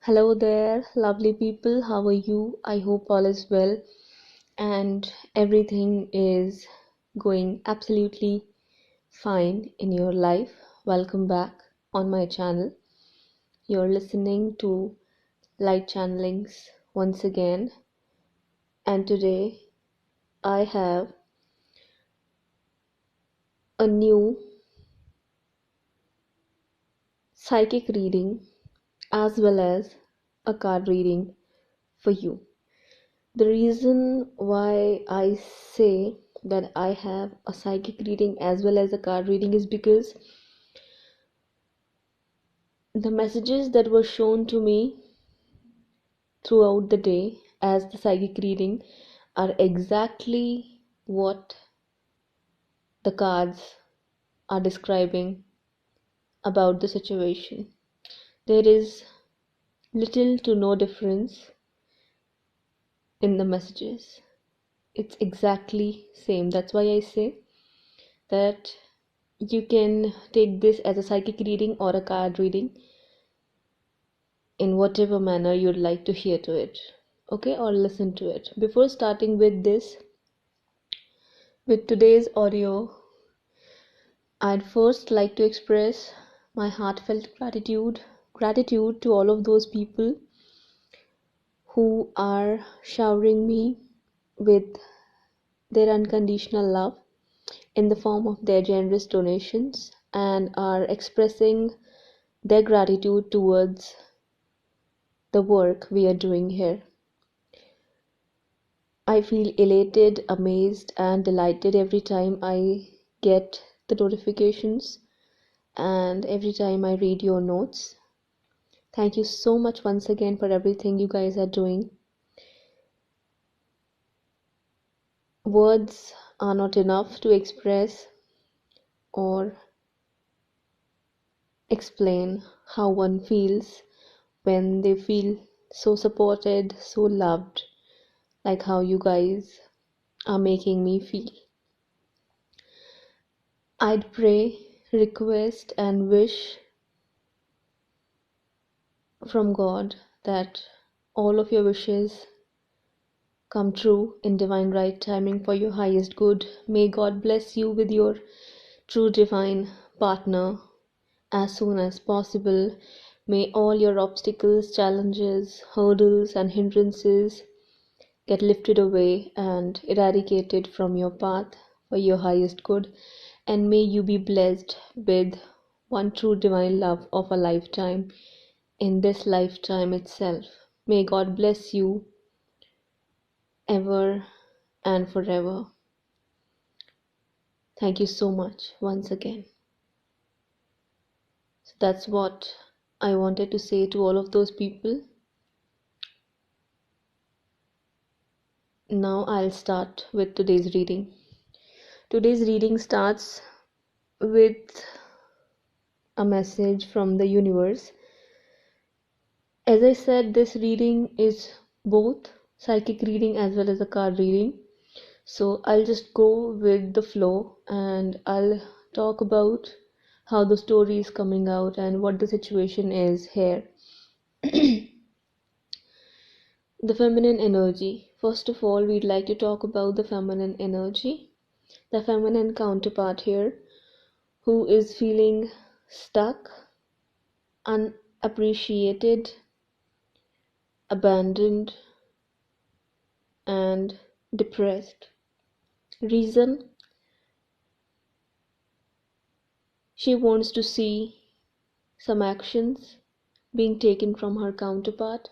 Hello there, lovely people. How are you? I hope all is well and everything is going absolutely fine in your life. Welcome back on my channel. You're listening to Light Channelings once again, and today I have a new psychic reading as well as a card reading for you. The reason why I say that I have a psychic reading as well as a card reading is because the messages that were shown to me throughout the day as the psychic reading are exactly what the cards are describing about the situation. There is little to no difference in the messages. It's exactly same. That's why I say that you can take this as a psychic reading or a card reading in whatever manner you'd like to hear to it, okay, or listen to it. Before starting with today's audio, I'd first like to express my heartfelt gratitude to all of those people who are showering me with their unconditional love in the form of their generous donations and are expressing their gratitude towards the work we are doing here. I feel elated, amazed, and delighted every time I get the notifications and every time I read your notes. Thank you so much once again for everything you guys are doing. Words are not enough to express or explain how one feels when they feel so supported, so loved, like how you guys are making me feel. I'd pray, request, and wish from God that all of your wishes come true in divine right timing for your highest good. May God bless you with your true divine partner as soon as possible. May all your obstacles, challenges, hurdles, and hindrances get lifted away and eradicated from your path for your highest good. And may you be blessed with one true divine love of a lifetime in this lifetime itself. May God bless you ever and forever. Thank you so much once again. So that's what I wanted to say to all of those people. Now I'll start with today's reading. Today's reading starts with a message from the universe. As I said, this reading is both psychic reading as well as a card reading. So I'll just go with the flow and I'll talk about how the story is coming out and what the situation is here. The feminine energy. First of all, we'd like to talk about the feminine energy, the feminine counterpart here, who is feeling stuck, unappreciated, abandoned, and depressed. Reason: she wants to see some actions being taken from her counterpart.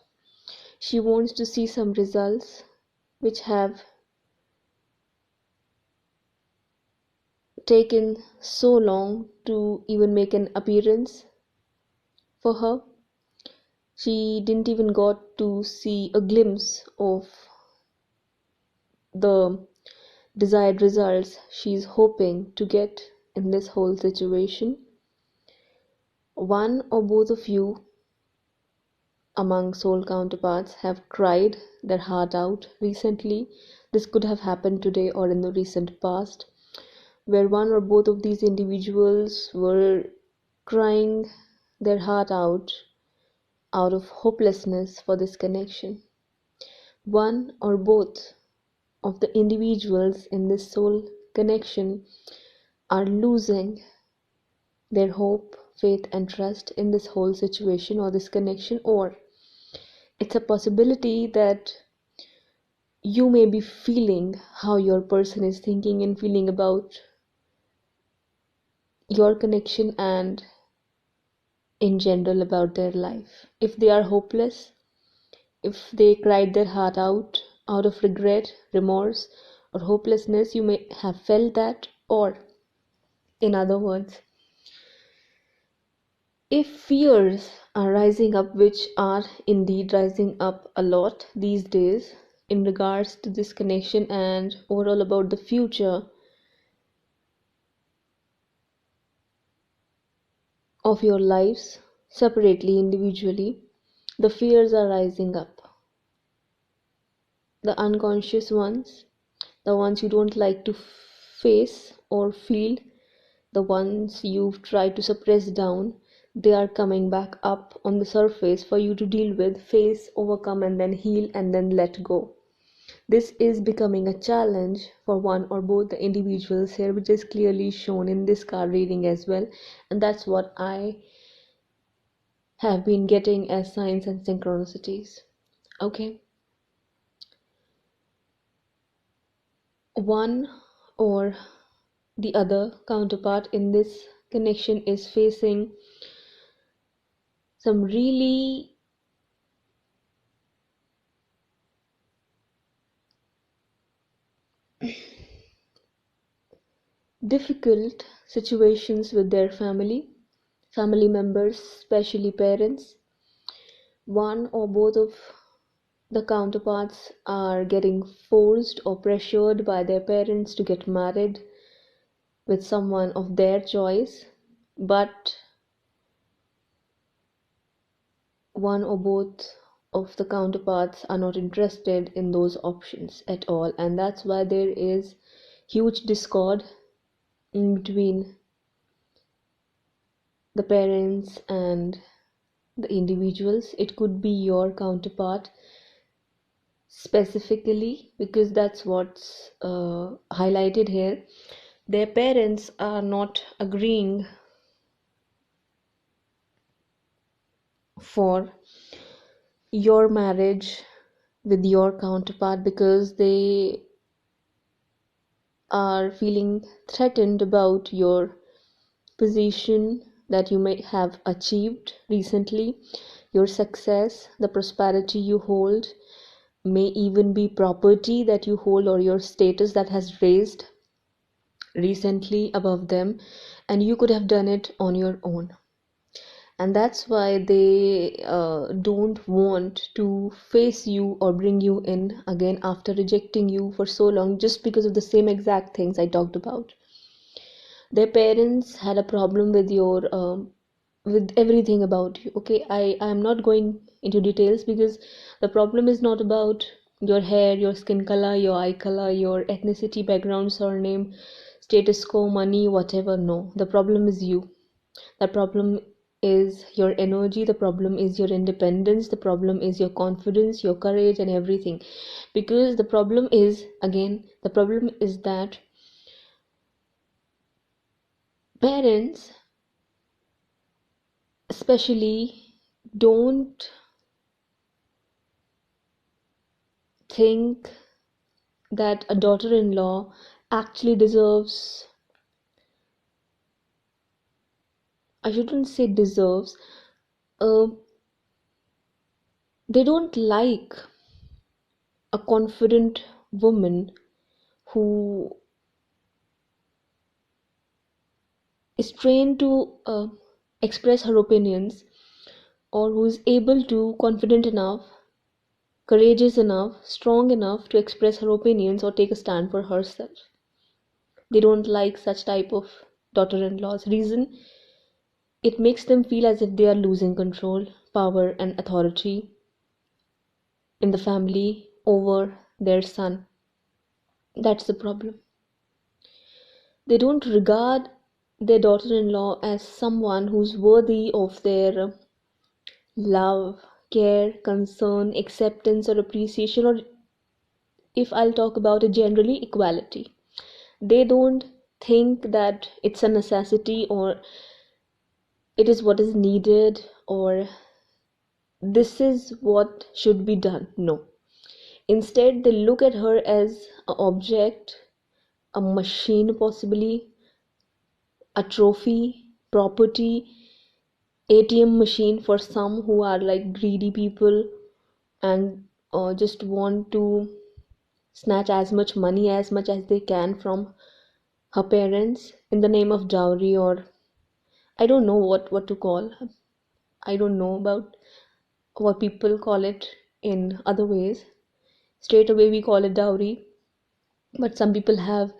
She wants to see some results which have taken so long to even make an appearance for her. She didn't even got to see a glimpse of the desired results she's hoping to get in this whole situation. One or both of you among soul counterparts have cried their heart out recently. This could have happened today or in the recent past, where one or both of these individuals were crying their heart out out of hopelessness for this connection. One or both of the individuals in this soul connection are losing their hope, faith, and trust in this whole situation or this connection, or it's a possibility that you may be feeling how your person is thinking and feeling about your connection and in general about their life. If they are hopeless, if they cried their heart out of regret, remorse, or hopelessness, you may have felt that. Or, in other words, if fears are rising up, which are indeed rising up a lot these days in regards to this connection and overall about the future of your lives separately, individually, the fears are rising up. The unconscious ones, the ones you don't like to face or feel, the ones you've tried to suppress down, they are coming back up on the surface for you to deal with, face, overcome, and then heal and then let go. This is becoming a challenge for one or both the individuals here, which is clearly shown in this card reading as well. And that's what I have been getting as signs and synchronicities. Okay. One or the other counterpart in this connection is facing some really difficult situations with their family members, especially parents. One or both of the counterparts are getting forced or pressured by their parents to get married with someone of their choice, but one or both of the counterparts are not interested in those options at all, and that's why there is huge discord in between the parents and the individuals. It could be your counterpart specifically, because that's what's highlighted here. Their parents are not agreeing for your marriage with your counterpart because they are feeling threatened about your position that you may have achieved recently, your success, the prosperity you hold, may even be property that you hold or your status that has raised recently above them, and you could have done it on your own. And that's why they don't want to face you or bring you in again after rejecting you for so long, just because of the same exact things I talked about. Their parents had a problem with your with everything about you. Okay, I am not going into details because the problem is not about your hair, your skin color, your eye color, your ethnicity, background, surname, status quo, money, whatever. No, the problem is you. The problem is your energy, the problem is your independence, the problem is your confidence, your courage, and everything. Because the problem is, again, the problem is that parents especially don't think that a daughter-in-law actually deserves, I shouldn't say deserves, uh, they don't like a confident woman who is trained to express her opinions, or who is able to, confident enough, courageous enough, strong enough to express her opinions or take a stand for herself. They don't like such type of daughter-in-laws. Reason, it makes them feel as if they are losing control, power, and authority in the family over their son. That's the problem. They don't regard their daughter-in-law as someone who's worthy of their love, care, concern, acceptance, or appreciation, or if I'll talk about it generally, equality. They don't think that it's a necessity or it is what is needed or this is what should be done. No. Instead, they look at her as an object, a machine, possibly, a trophy, property, ATM machine for some who are like greedy people and just want to snatch as much money as much as they can from her parents in the name of dowry, or I don't know what to call. I don't know about what people call it in other ways. Straight away we call it dowry, but some people have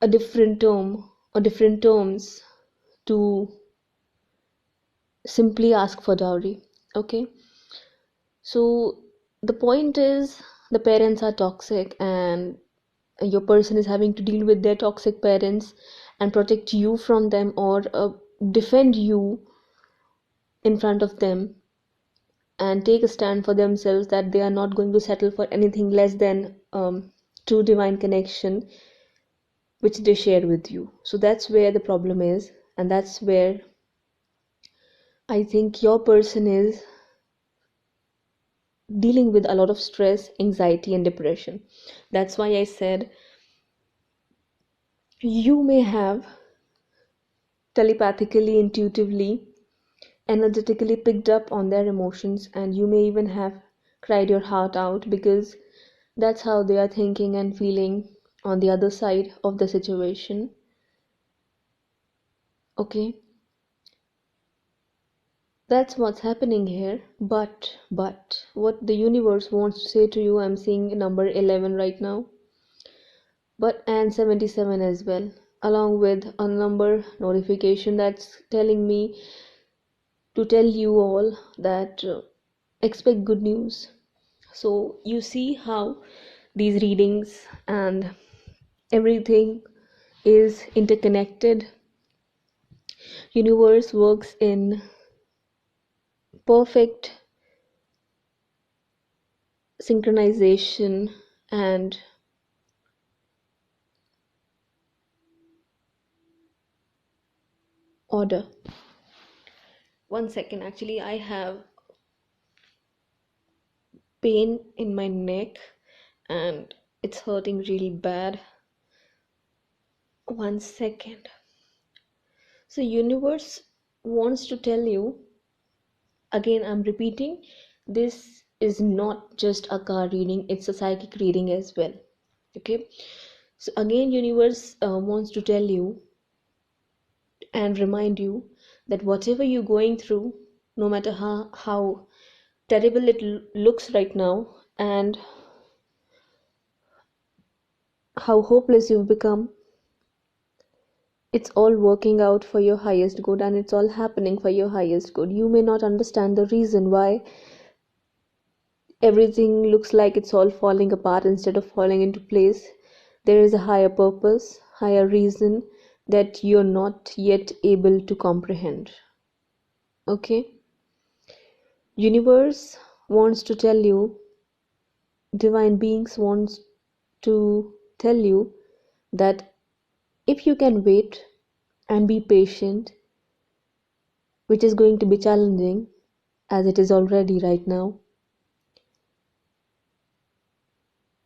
a different term or different terms to simply ask for dowry. Okay, so the point is the parents are toxic and your person is having to deal with their toxic parents and protect you from them, or defend you in front of them and take a stand for themselves that they are not going to settle for anything less than true divine connection which they share with you. So that's where the problem is, and that's where I think your person is dealing with a lot of stress, anxiety, and depression. That's why I said you may have telepathically, intuitively, energetically picked up on their emotions, and you may even have cried your heart out because that's how they are thinking and feeling on the other side of the situation. Okay, that's what's happening here. But what the universe wants to say to you, I'm seeing number 11 right now, but and 77 as well, along with a number notification that's telling me to tell you all that expect good news. So you see how these readings and everything is interconnected. Universe works in perfect synchronization and order. One second, actually I have pain in my neck and it's hurting really bad. One second. So universe wants to tell you, again I'm repeating, this is not just a card reading, it's a psychic reading as well. Okay, so again universe wants to tell you and remind you that whatever you're going through, no matter how terrible it looks right now and how hopeless you've become, it's all working out for your highest good and it's all happening for your highest good. You may not understand the reason why everything looks like it's all falling apart instead of falling into place. There is a higher purpose, higher reason that you're not yet able to comprehend. Okay, universe wants to tell you, divine beings wants to tell you that if you can wait and be patient, which is going to be challenging as it is already right now,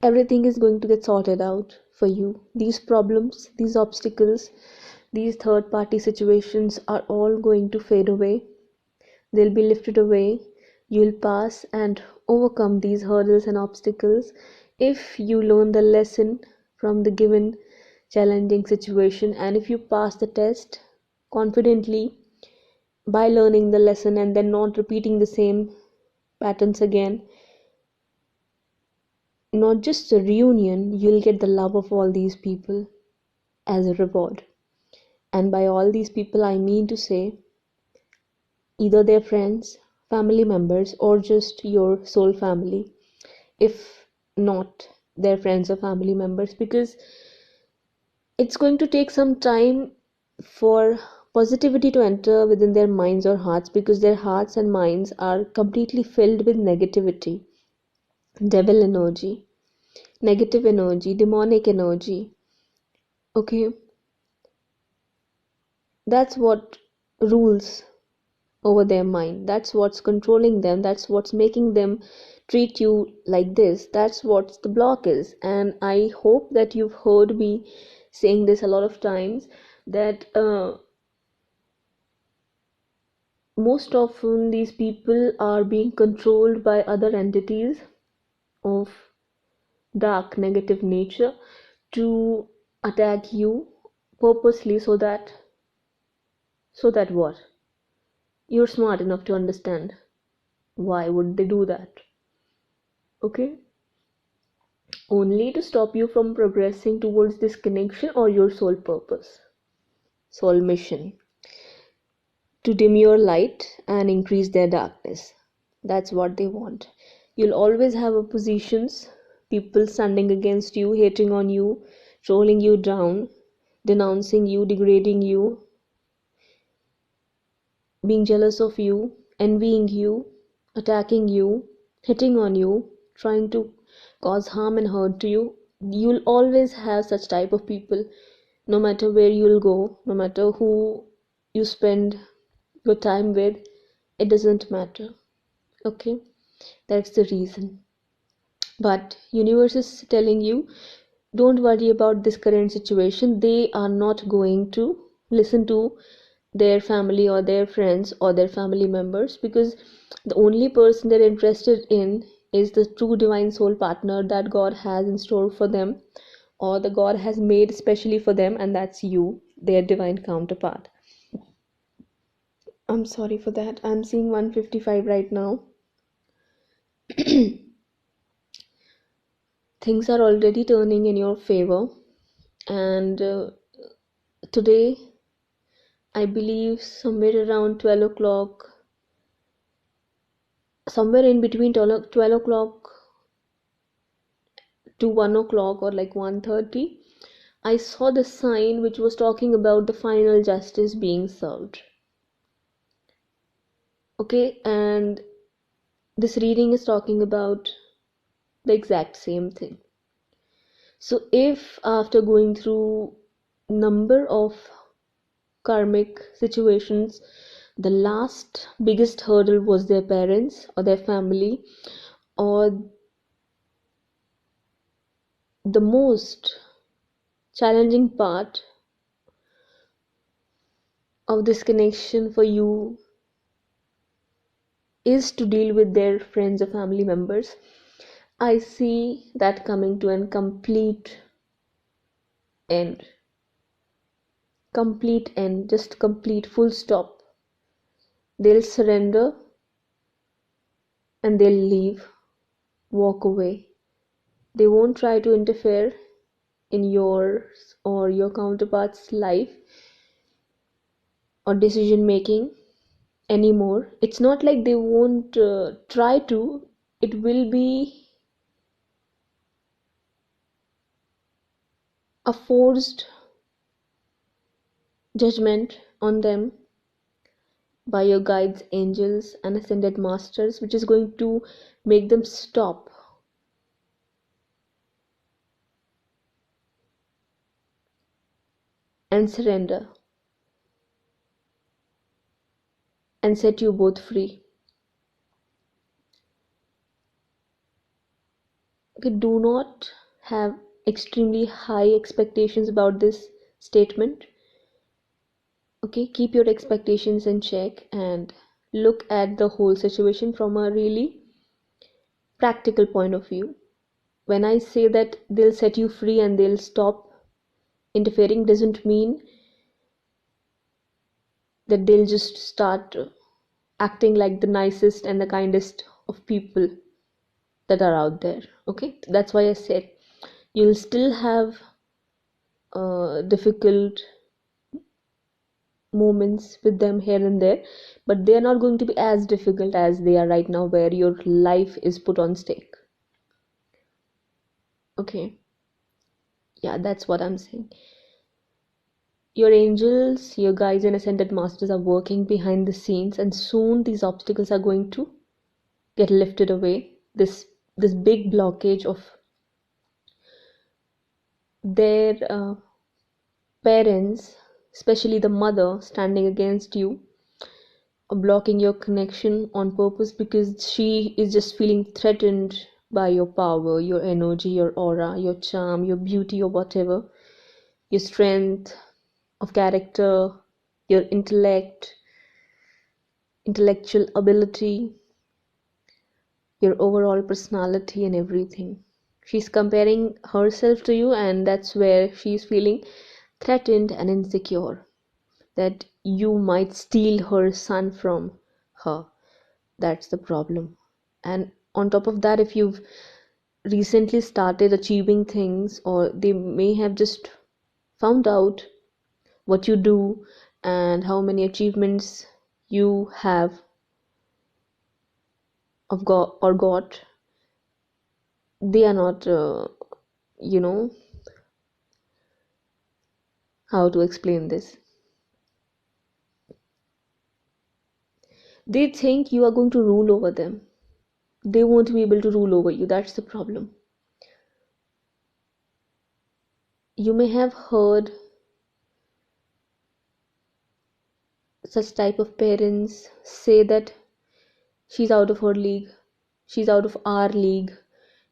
everything is going to get sorted out for you. These problems, these obstacles, these third party situations are all going to fade away. They'll be lifted away. You'll pass and overcome these hurdles and obstacles if you learn the lesson from the given challenging situation, and if you pass the test confidently by learning the lesson and then not repeating the same patterns again. Not just a reunion, you'll get the love of all these people as a reward. And by all these people, I mean to say either their friends, family members, or just your soul family, if not their friends or family members, because it's going to take some time for positivity to enter within their minds or hearts, because their hearts and minds are completely filled with negativity, devil energy, negative energy, demonic energy. Okay, that's what rules over their mind. That's what's controlling them. That's what's making them treat you like this. That's what the block is. And I hope that you've heard me saying this a lot of times, that most often these people are being controlled by other entities of dark negative nature to attack you purposely, so that what, you're smart enough to understand why would they do that. Okay, only to stop you from progressing towards this connection or your soul purpose, soul mission, to dim your light and increase their darkness. That's what they want. You'll always have oppositions, people standing against you, hating on you, trolling you down, denouncing you, degrading you, being jealous of you, envying you, attacking you, hitting on you, trying to cause harm and hurt to you. You'll always have such type of people, no matter where you'll go, no matter who you spend your time with, it doesn't matter. Okay, that's the reason. But universe is telling you, don't worry about this current situation. They are not going to listen to their family or their friends or their family members, because the only person they're interested in is the true divine soul partner that God has in store for them, or the God has made specially for them, and that's you, their divine counterpart. I'm sorry for that. I'm seeing 155 right now. Things are already turning in your favor, and today I believe somewhere around 12 o'clock, somewhere in between 12 o'clock to 1 o'clock, or like 1:30, I saw the sign which was talking about the final justice being served. Okay, and this reading is talking about the exact same thing. So if after going through number of karmic situations, the last biggest hurdle was their parents or their family, or the most challenging part of this connection for you is to deal with their friends or family members, I see that coming to a complete end. Complete end, just complete, full stop. They'll surrender and they'll leave, walk away. They won't try to interfere in yours or your counterpart's life or decision making anymore. It's not like they won't try to, it will be a forced judgment on them by your guides, angels, and ascended masters, which is going to make them stop and surrender and set you both free. Okay, do not have extremely high expectations about this statement. Okay, keep your expectations in check and look at the whole situation from a really practical point of view. When I say that they'll set you free and they'll stop interfering, doesn't mean that they'll just start acting like the nicest and the kindest of people that are out there. Okay, that's why I said you'll still have difficult moments with them here and there, but they are not going to be as difficult as they are right now, where your life is put on stake. Okay, yeah, that's what I'm saying. Your angels, your guides and ascended masters are working behind the scenes, and soon these obstacles are going to get lifted away. This big blockage of their parents, especially the mother, standing against you, or blocking your connection on purpose because she is just feeling threatened by your power, your energy, your aura, your charm, your beauty, or whatever, your strength of character, your intellectual ability, your overall personality, and everything. She's comparing herself to you, and that's where she's feeling threatened and insecure that you might steal her son from her. That's the problem. And on top of that, if you've recently started achieving things, or they may have just found out what you do and how many achievements you have got, they are not you know how to explain this. They think you are going to rule over them. They won't be able to rule over you. That's the problem. You may have heard such type of parents say that she's out of her league, she's out of our league,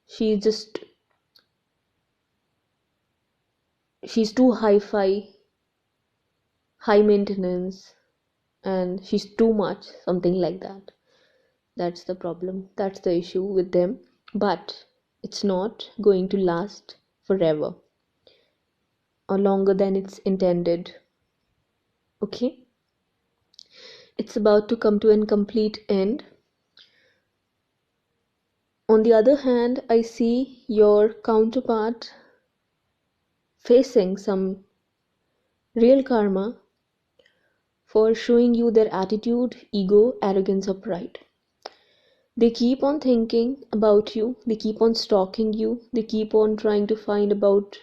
she's just she's too hi-fi, high maintenance, and she's too much, something like that. That's the problem, that's the issue with them. But it's not going to last forever or longer than it's intended. Okay, it's about to come to an complete end. On the other hand, I see your counterpart facing some real karma for showing you their attitude, ego, arrogance, or pride. They keep on thinking about you, they keep on stalking you, they keep on trying to find about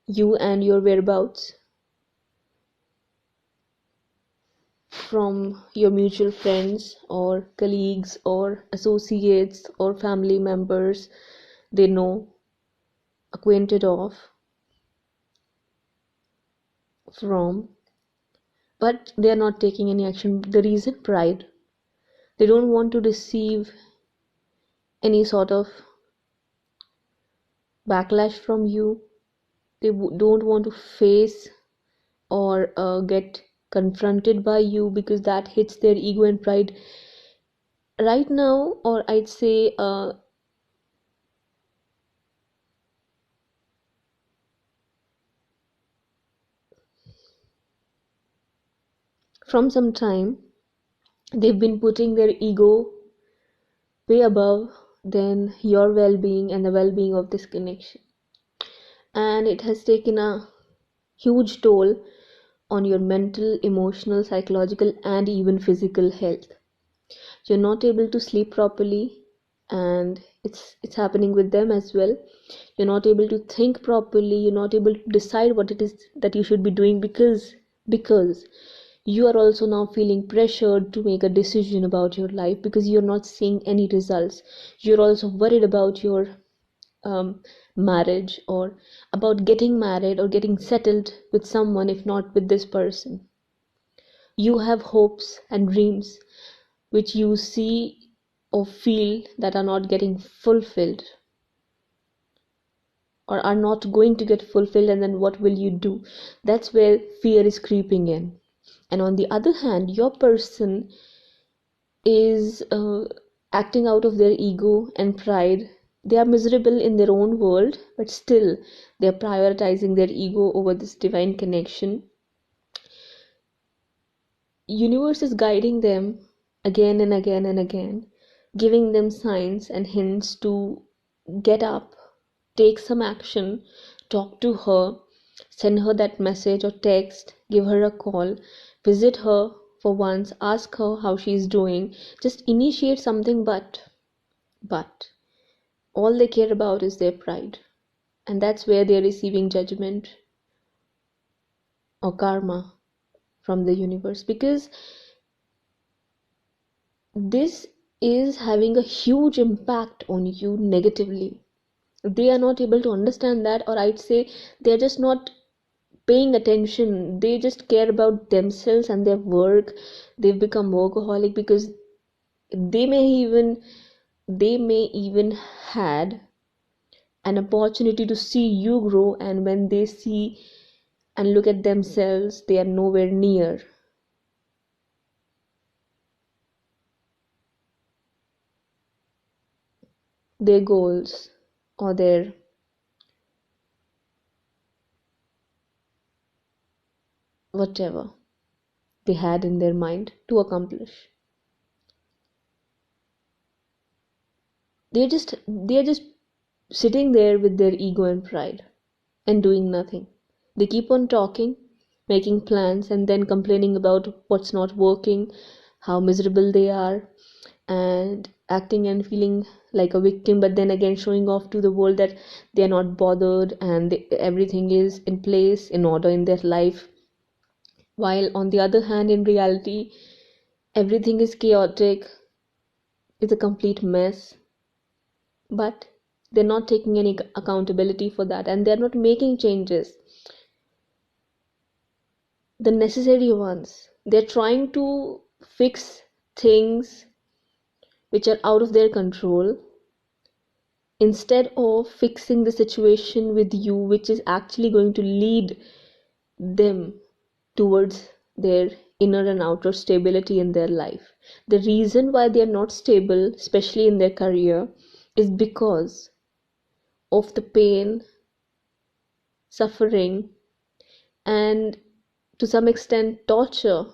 you and your whereabouts from your mutual friends or colleagues or associates or family members they know, acquainted of, from, but they are not taking any action. The reason? Pride. They don't want to receive any sort of backlash from you. They don't want to face or get confronted by you, because that hits their ego and pride right now. Or I'd say from some time they've been putting their ego way above than your well-being and the well-being of this connection, and it has taken a huge toll on your mental, emotional, psychological, and even physical health. You're not able to sleep properly, and it's happening with them as well. You're not able to think properly, you're not able to decide what it is that you should be doing, because you are also now feeling pressured to make a decision about your life, because you're not seeing any results. You're also worried about your marriage, or about getting married or getting settled with someone, if not with this person. You have hopes and dreams which you see or feel that are not getting fulfilled, or are not going to get fulfilled, and then what will you do? That's where fear is creeping in. And on the other hand, your person is acting out of their ego and pride. They are miserable in their own world, but still they are prioritizing their ego over this divine connection. Universe is guiding them again and again and again, giving them signs and hints to get up, take some action, talk to her, send her that message or text, give her a call, visit her for once, ask her how she's doing, just initiate something. But all they care about is their pride, and that's where they're receiving judgment or karma from the universe, because this is having a huge impact on you negatively. They are not able to understand that, or I'd say they're just not paying attention. They just care about themselves and their work. They've become workaholic because they may even had an opportunity to see you grow, and when they see and look at themselves, they are nowhere near their goals or their whatever they had in their mind to accomplish. They're just sitting there with their ego and pride and doing nothing. They keep on talking, making plans, and then complaining about what's not working, how miserable they are, and acting and feeling like a victim, but then again showing off to the world that they are not bothered and everything is in place, in order in their life. While on the other hand, in reality, everything is chaotic, it's a complete mess, but they're not taking any accountability for that, and they're not making changes, the necessary ones. They're trying to fix things which are out of their control instead of fixing the situation with you, which is actually going to lead them towards their inner and outer stability in their life. The reason why they are not stable, especially in their career, is because of the pain, suffering, and to some extent torture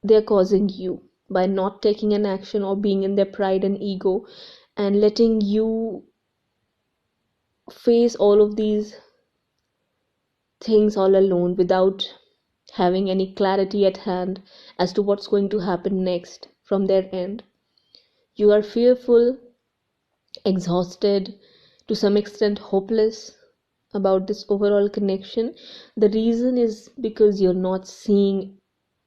they are causing you by not taking an action or being in their pride and ego and letting you face all of these things all alone without having any clarity at hand as to what's going to happen next from their end. You are fearful, exhausted, to some extent hopeless about this overall connection. The reason is because you're not seeing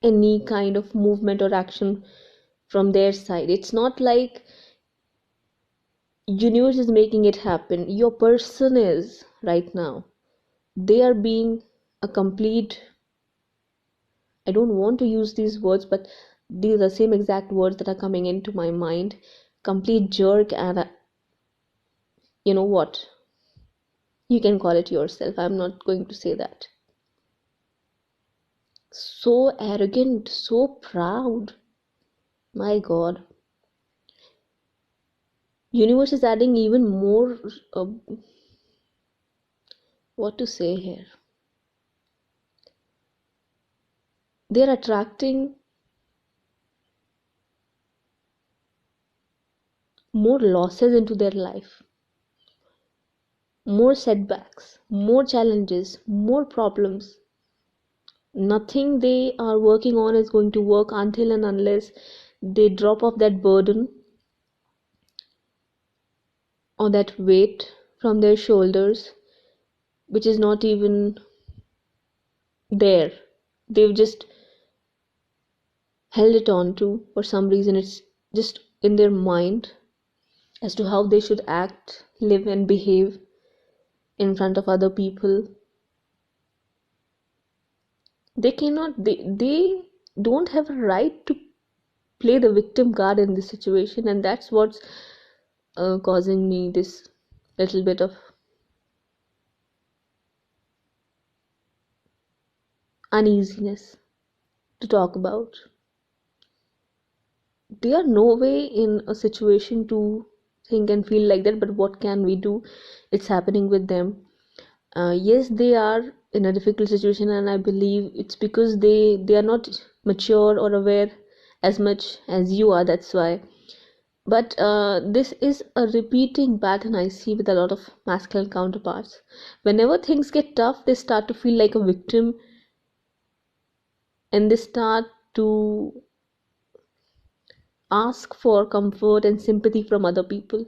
any kind of movement or action from their side. It's not like universe is making it happen. Your person is right now. They are being a complete, I don't want to use these words, but these are the same exact words that are coming into my mind. Complete jerk, and you know what? You can call it yourself. I'm not going to say that. So arrogant, so proud. My God. Universe is adding even more. What to say here? They're attracting more losses into their life, more setbacks, more challenges, more problems. Nothing they are working on is going to work until and unless they drop off that burden or that weight from their shoulders, which is not even there. They've just held it on to for some reason. It's just in their mind as to how they should act, live, and behave in front of other people. They don't have a right to play the victim card in this situation, and that's what's causing me this little bit of uneasiness to talk about. They are no way in a situation to think and feel like that, but what can we do? It's happening with them. Yes, they are in a difficult situation, and I believe it's because they are not mature or aware as much as you are. That's why. But this is a repeating pattern I see with a lot of masculine counterparts. Whenever things get tough, they start to feel like a victim, and they start to ask for comfort and sympathy from other people.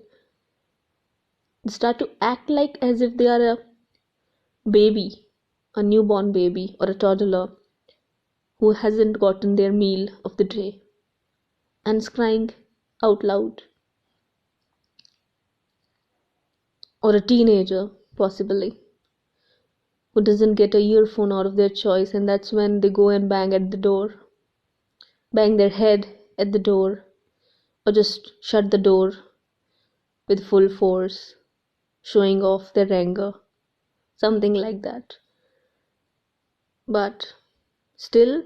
They start to act like as if they are a baby a newborn baby or a toddler who hasn't gotten their meal of the day and is crying out loud, or a teenager possibly who doesn't get a earphone out of their choice, and that's when they go and bang at the door, bang their head at the door, or just shut the door with full force, showing off their anger, something like that. But still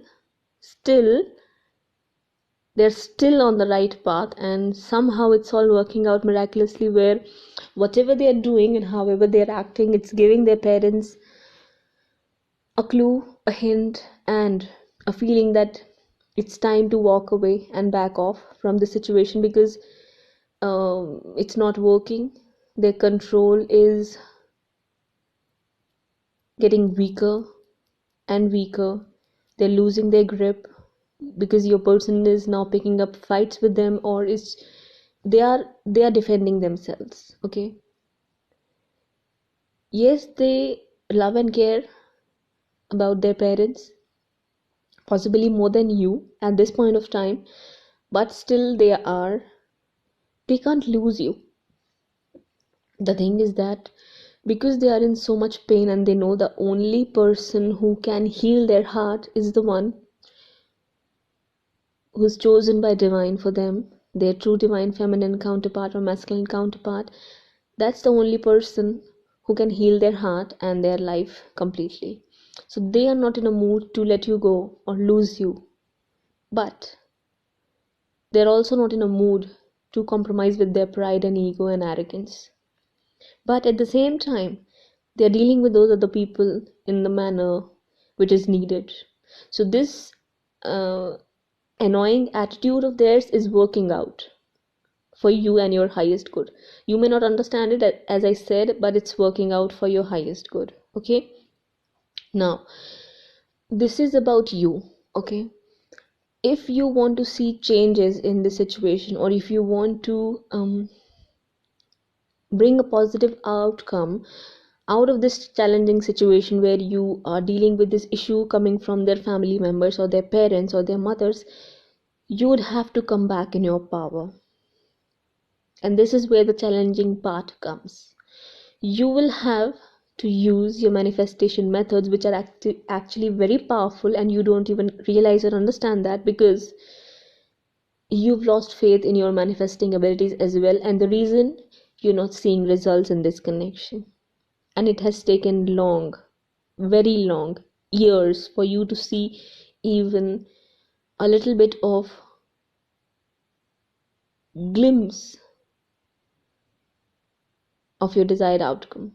they're still on the right path, and somehow it's all working out miraculously, where whatever they are doing and however they're acting, it's giving their parents a clue, a hint, and a feeling that it's time to walk away and back off from the situation, because it's not working. Their control is getting weaker and weaker. They're losing their grip because your person is now picking up fights with them, or is they are defending themselves. Okay, yes, they love and care about their parents, possibly more than you at this point of time, but still they can't lose you. The thing is that because they are in so much pain, and they know the only person who can heal their heart is the one who's chosen by divine for them, their true divine feminine counterpart or masculine counterpart. That's the only person who can heal their heart and their life completely. So they are not in a mood to let you go or lose you, but they're also not in a mood to compromise with their pride and ego and arrogance. But at the same time, they're dealing with those other people in the manner which is needed. So this annoying attitude of theirs is working out for you and your highest good. You may not understand it, as I said, but it's working out for your highest good. Okay, now this is about you. Okay, if you want to see changes in the situation, or if you want to bring a positive outcome out of this challenging situation where you are dealing with this issue coming from their family members or their parents or their mothers, you would have to come back in your power. And this is where the challenging part comes. You will have to use your manifestation methods, which are actually very powerful, and you don't even realize or understand that, because you've lost faith in your manifesting abilities as well. And the reason you're not seeing results in this connection, and it has taken long, very long years for you to see even a little bit of glimpse of your desired outcome.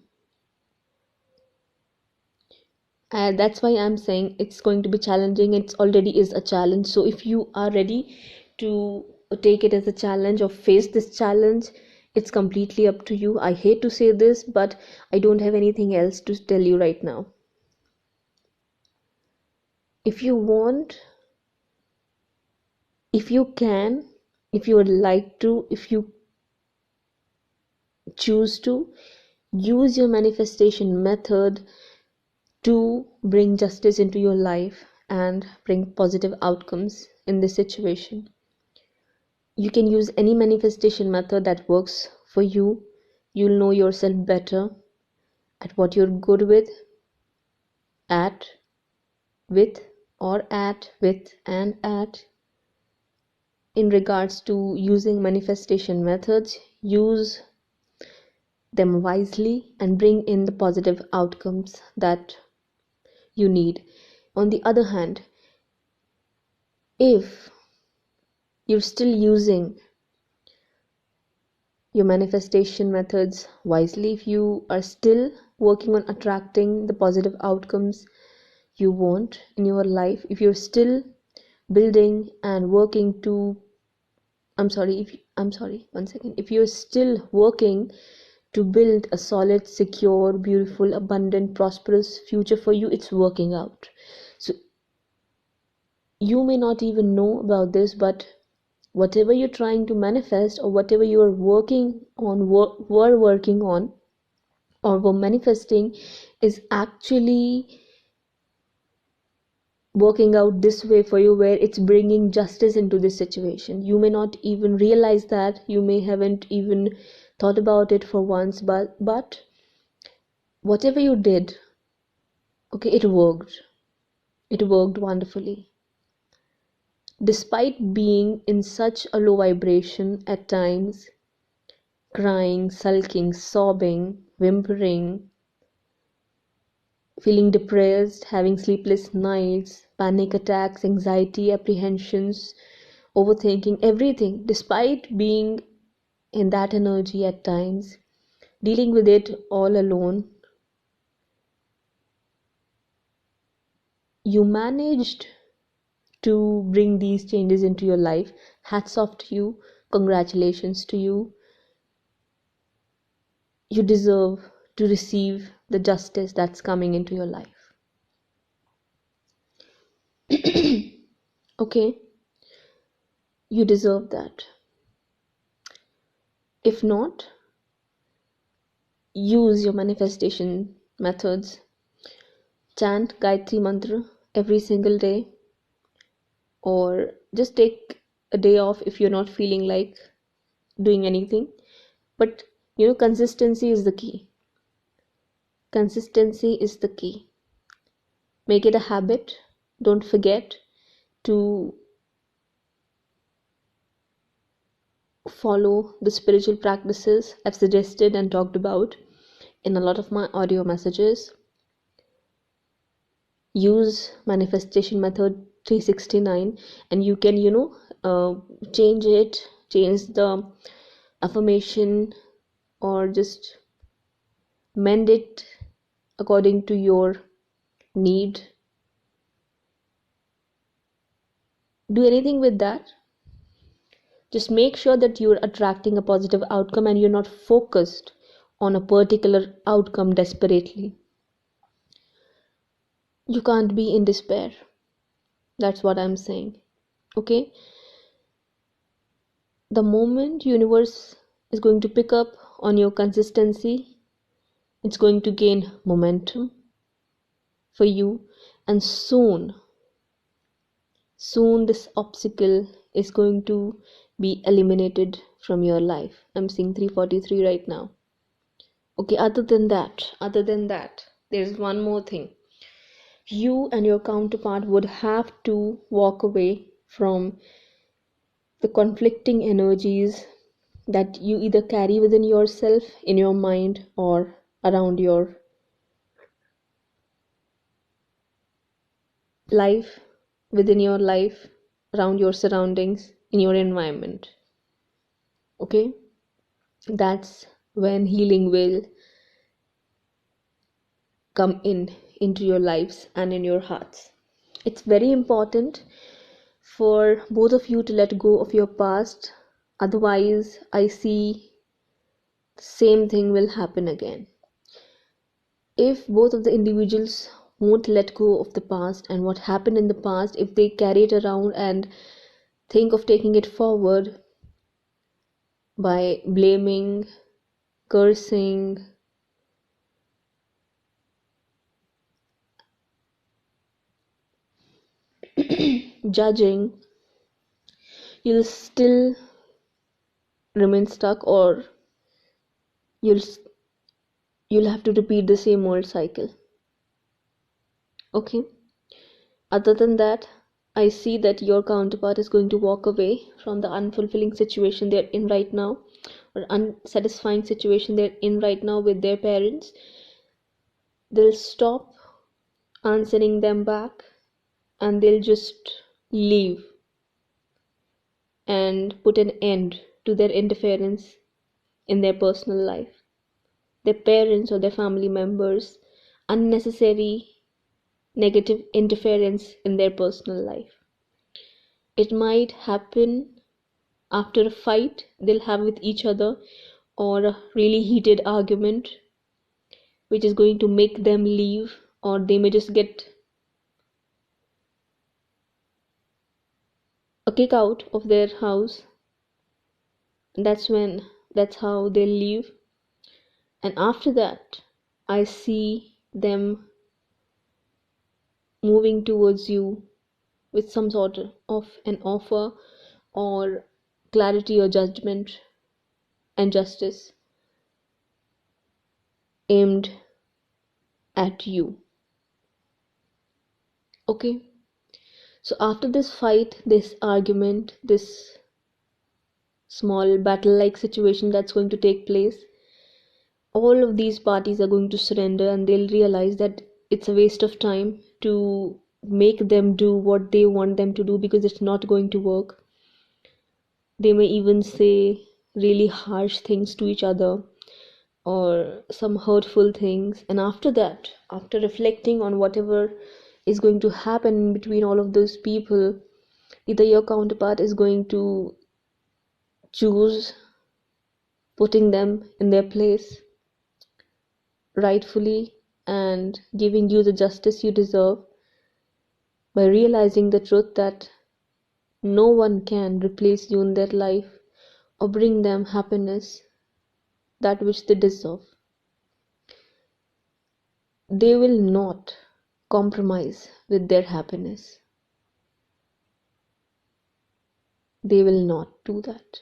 And that's why I'm saying it's going to be challenging. It already is a challenge. So if you are ready to take it as a challenge or face this challenge, it's completely up to you. I hate to say this, but I don't have anything else to tell you right now. If you want, if you can, if you would like to, if you choose to, use your manifestation method to bring justice into your life and bring positive outcomes in this situation. You can use any manifestation method that works for you. You'll know yourself better at what you're good with, at, with, or at, with, and at. In regards to using manifestation methods, use them wisely and bring in the positive outcomes that you need. On the other hand, if you're still using your manifestation methods wisely, if you are still working on attracting the positive outcomes you want in your life, if you're still building and working to if you're still working to build a solid, secure, beautiful, abundant, prosperous future for you, it's working out. So you may not even know about this, but whatever you're trying to manifest, or whatever you are working on, were working on, or were manifesting, is actually working out this way for you, where it's bringing justice into this situation. You may not even realize that, you may haven't even thought about it for once, but whatever you did, okay, it worked wonderfully. Despite being in such a low vibration at times, crying, sulking, sobbing, whimpering, feeling depressed, having sleepless nights, panic attacks, anxiety, apprehensions, overthinking, everything, despite being in that energy at times, dealing with it all alone, you managed to bring these changes into your life. Hats off to you, congratulations to you. You deserve to receive the justice that's coming into your life. Okay, you deserve that. If not, use your manifestation methods. Chant Gayatri Mantra every single day, or just take a day off if you're not feeling like doing anything. But consistency is the key. Consistency is the key. Make it a habit. Don't forget to follow the spiritual practices I've suggested and talked about in a lot of my audio messages. Use manifestation method 369, and you can change the affirmation, or just mend it according to your need. Do anything with that. Just make sure that you're attracting a positive outcome and you're not focused on a particular outcome desperately. You can't be in despair. That's what I'm saying. Okay? The moment universe is going to pick up on your consistency, it's going to gain momentum for you, and soon this obstacle is going to be eliminated from your life. I'm seeing 343 right now. Okay, other than that, there's one more thing. You and your counterpart would have to walk away from the conflicting energies that you either carry within yourself, in your mind, or around your life, within your life, around your surroundings, in your environment. Okay, that's when healing will come into your lives and in your hearts. It's very important for both of you to let go of your past. Otherwise, I see the same thing will happen again. If both of the individuals won't let go of the past and what happened in the past, if they carry it around and think of taking it forward by blaming, cursing, judging, you'll still remain stuck, or you'll have to repeat the same old cycle. Okay, other than that, I see that your counterpart is going to walk away from the unfulfilling situation they're in right now, or unsatisfying situation they're in right now with their parents. They'll stop answering them back, and they'll just leave and put an end to their interference in their personal life. Their parents or their family members' unnecessary negative interference in their personal life. It might happen after a fight they'll have with each other, or a really heated argument which is going to make them leave, or they may just get a kick out of their house. That's how they'll leave. And after that, I see them moving towards you with some sort of an offer or clarity or judgment and justice aimed at you. Okay, so after this fight, this argument, this small battle like situation that's going to take place, all of these parties are going to surrender, and they'll realize that it's a waste of time to make them do what they want them to do, because it's not going to work. They may even say really harsh things to each other or some hurtful things, and after that, after reflecting on whatever is going to happen between all of those people, either your counterpart is going to choose putting them in their place rightfully and giving you the justice you deserve by realizing the truth that no one can replace you in their life or bring them happiness, that which they deserve. They will not compromise with their happiness. They will not do that.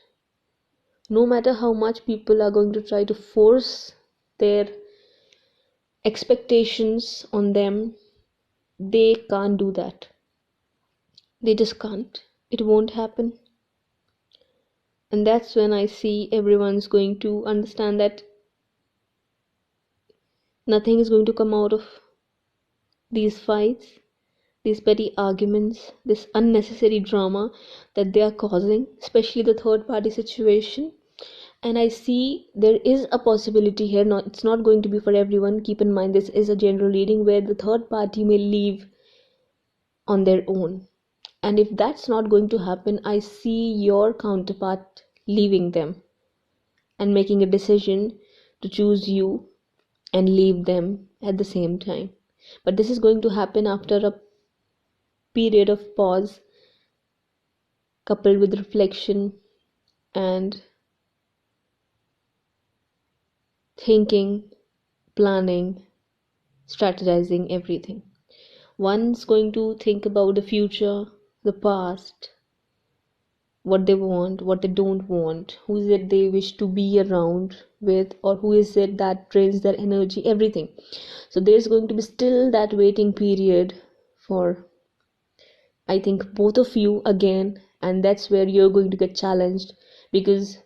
No matter how much people are going to try to force their expectations on them, they can't do that. They just can't. It won't happen. And that's when I see everyone's going to understand that nothing is going to come out of these fights, these petty arguments, this unnecessary drama that they are causing, especially the third party situation. And I see there is a possibility here. Not, it's not going to be for everyone. Keep in mind, this is a general reading where the third party may leave on their own. And if that's not going to happen, I see your counterpart leaving them and making a decision to choose you and leave them at the same time. But this is going to happen after a period of pause coupled with reflection and thinking, planning, strategizing everything. One's going to think about the future, the past, what they want, what they don't want, who is it they wish to be around with, or who is it that drains their energy, everything. So there's going to be still that waiting period for, I think, both of you again, and that's where you're going to get challenged, because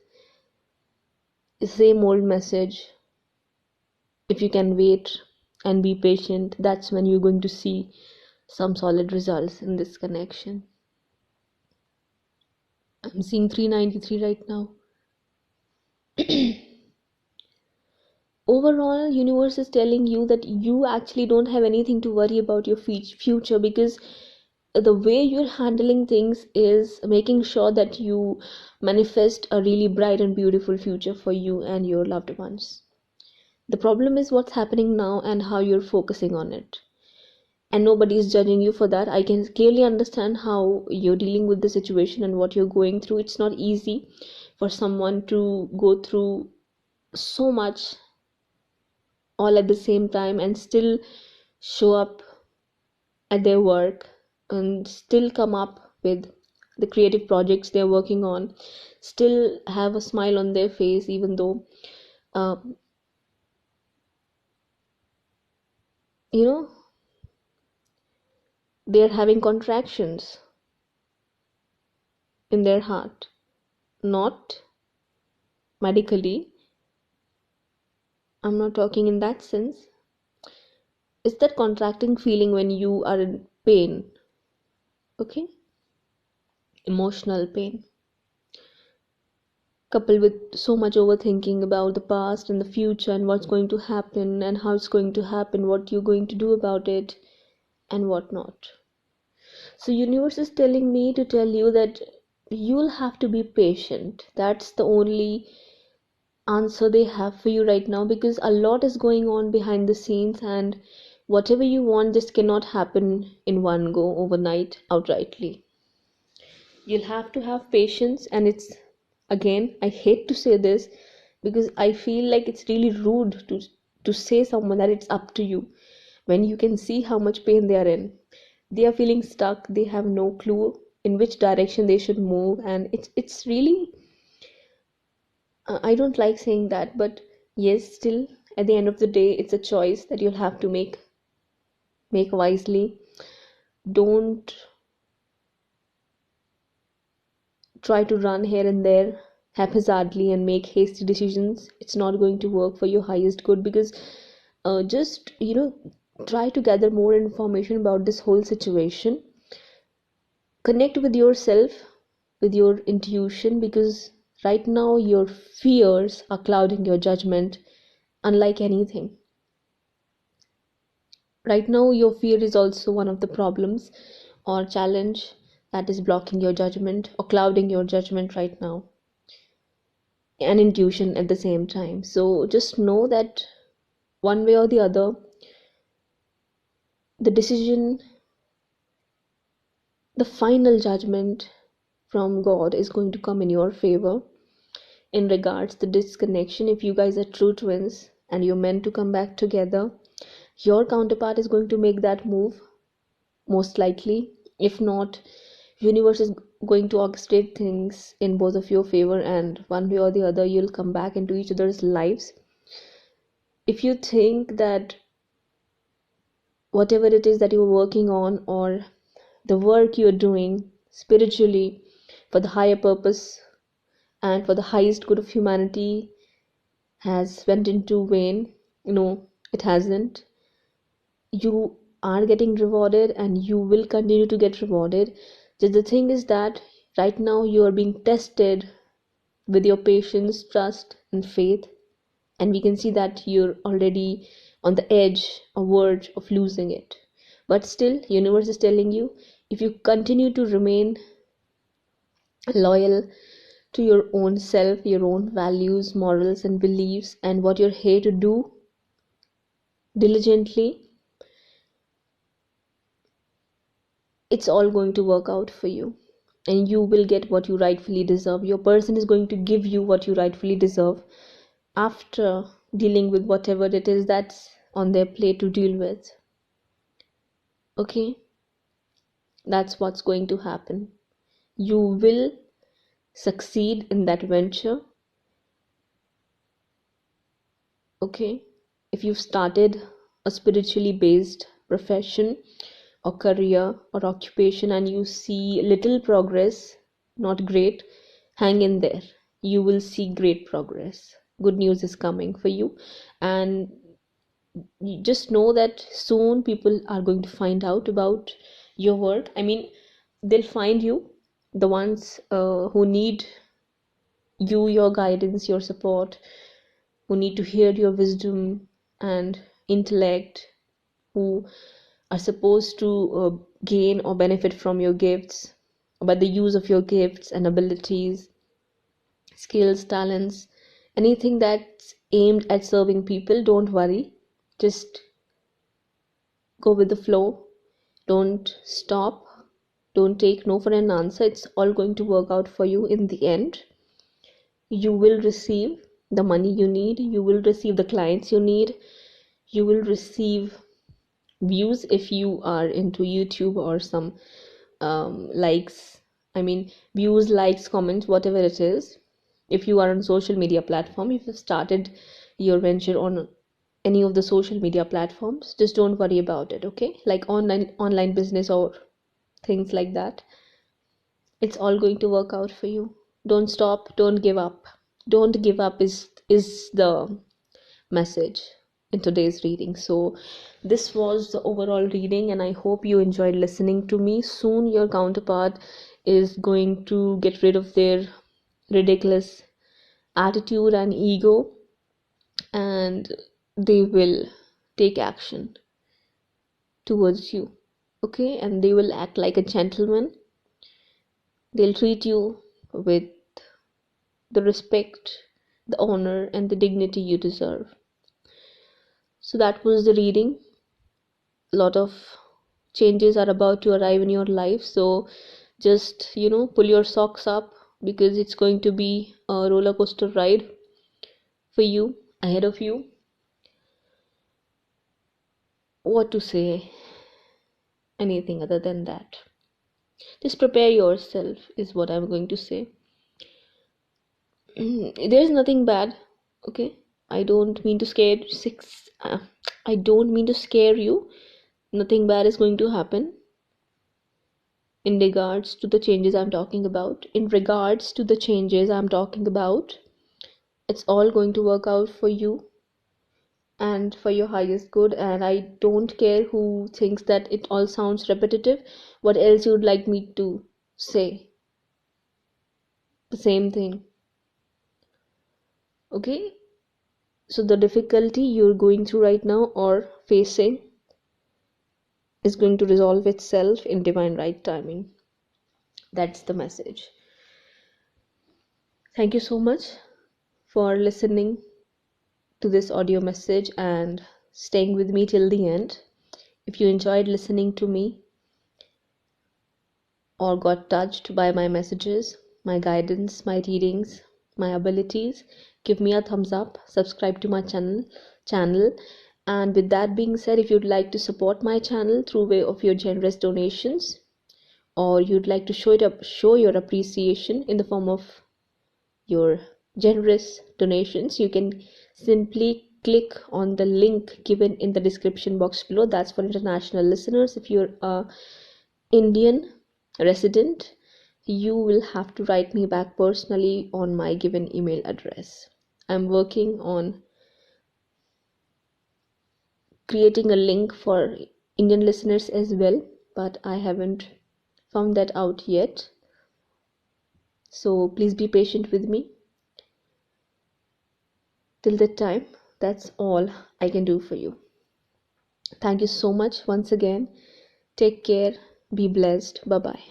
the same old message, if you can wait and be patient, that's when you're going to see some solid results in this connection. I'm seeing 393 right now. Overall, universe is telling you that you actually don't have anything to worry about your future, because the way you're handling things is making sure that you manifest a really bright and beautiful future for you and your loved ones. The problem is what's happening now and how you're focusing on it. And nobody is judging you for that. I can clearly understand how you're dealing with the situation and what you're going through. It's not easy for someone to go through so much all at the same time and still show up at their work and still come up with the creative projects they're working on, still have a smile on their face even though uh, you know they're having contractions in their heart. Not medically, I'm not talking in that sense. It's that contracting feeling when you are in pain, okay? Emotional pain, coupled with so much overthinking about the past and the future and what's going to happen and how it's going to happen, what you're going to do about it and whatnot. So universe is telling me to tell you that you'll have to be patient. That's the only answer they have for you right now, because a lot is going on behind the scenes, and whatever you want just cannot happen in one go overnight outrightly. You'll have to have patience, and it's, again, I hate to say this because I feel like it's really rude to say someone that it's up to you when you can see how much pain they are in. They are feeling stuck, they have no clue in which direction they should move, and it's really, I don't like saying that, but yes, still at the end of the day, it's a choice that you'll have to make wisely. Don't try to run here and there haphazardly and make hasty decisions. It's not going to work for your highest good, because just try to gather more information about this whole situation. Connect with yourself, with your intuition, because right now your fears are clouding your judgment unlike anything. Right now your fear is also one of the problems or challenge that is blocking your judgment or clouding your judgment right now, and intuition at the same time. So just know that one way or the other, the decision, the final judgment from God is going to come in your favor in regards to disconnection. If you guys are true twins and you're meant to come back together, your counterpart is going to make that move, most likely. If not, universe is going to orchestrate things in both of your favor, and one way or the other you'll come back into each other's lives. If you think that whatever it is that you're working on, or the work you're doing spiritually for the higher purpose and for the highest good of humanity, has went into vain, it hasn't. You are getting rewarded and you will continue to get rewarded. Just the thing is that right now you are being tested with your patience, trust, and faith, and we can see that you're already on the edge or verge of losing it. But still, universe is telling you, if you continue to remain loyal to your own self, your own values, morals, and beliefs, and what you're here to do diligently, it's all going to work out for you, and you will get what you rightfully deserve. Your person is going to give you what you rightfully deserve after dealing with whatever it is that's on their plate to deal with. Okay, that's what's going to happen. You will succeed in that venture. Okay, if you've started a spiritually based profession or career or occupation and you see little progress, not great, hang in there. You will see great progress. Good news is coming for you, and you just know that soon people are going to find out about your work. I mean, they'll find you, the ones who need you, your guidance, your support, who need to hear your wisdom and intellect, who are supposed to gain or benefit from your gifts, but the use of your gifts and abilities, skills, talents, anything that's aimed at serving people. Don't worry, just go with the flow. Don't stop, don't take no for an answer. It's all going to work out for you in the end. You will receive the money you need, you will receive the clients you need, you will receive views if you are into YouTube, or some likes, I mean views, likes, comments, whatever it is. If you are on social media platform, if you've started your venture on any of the social media platforms, just don't worry about it. Okay, like online business or things like that, it's all going to work out for you. Don't stop, don't give up. Don't give up is the message in today's reading. So this was the overall reading, and I hope you enjoyed listening to me. Soon your counterpart is going to get rid of their ridiculous attitude and ego, and they will take action towards you. Okay, and they will act like a gentleman. They'll treat you with the respect, the honor, and the dignity you deserve. So that was the reading. A lot of changes are about to arrive in your life, so just pull your socks up, because it's going to be a roller coaster ride for you ahead of you. What to say? anything other than that. Just prepare yourself, is what I'm going to say. There's nothing bad, okay? I don't mean to scare I don't mean to scare you. Nothing bad is going to happen in regards to the changes I'm talking about. In regards to the changes I'm talking about, it's all going to work out for you and for your highest good. And I don't care who thinks that it all sounds repetitive. What else you'd like me to say? The same thing. Okay? So the difficulty you're going through right now or facing is going to resolve itself in divine right timing. That's the message. Thank you so much for listening to this audio message and staying with me till the end. If you enjoyed listening to me or got touched by my messages, my guidance, my readings, my abilities, give me a thumbs up, subscribe to my channel. And with that being said, if you'd like to support my channel through way of your generous donations, or you'd like to show your appreciation in the form of your generous donations, you can simply click on the link given in the description box below. That's for international listeners. If you're a Indian resident, you will have to write me back personally on my given email address. I'm working on creating a link for Indian listeners as well, but I haven't found that out yet. So please be patient with me. Till that time, that's all I can do for you. Thank you so much once again. Take care. Be blessed. Bye bye.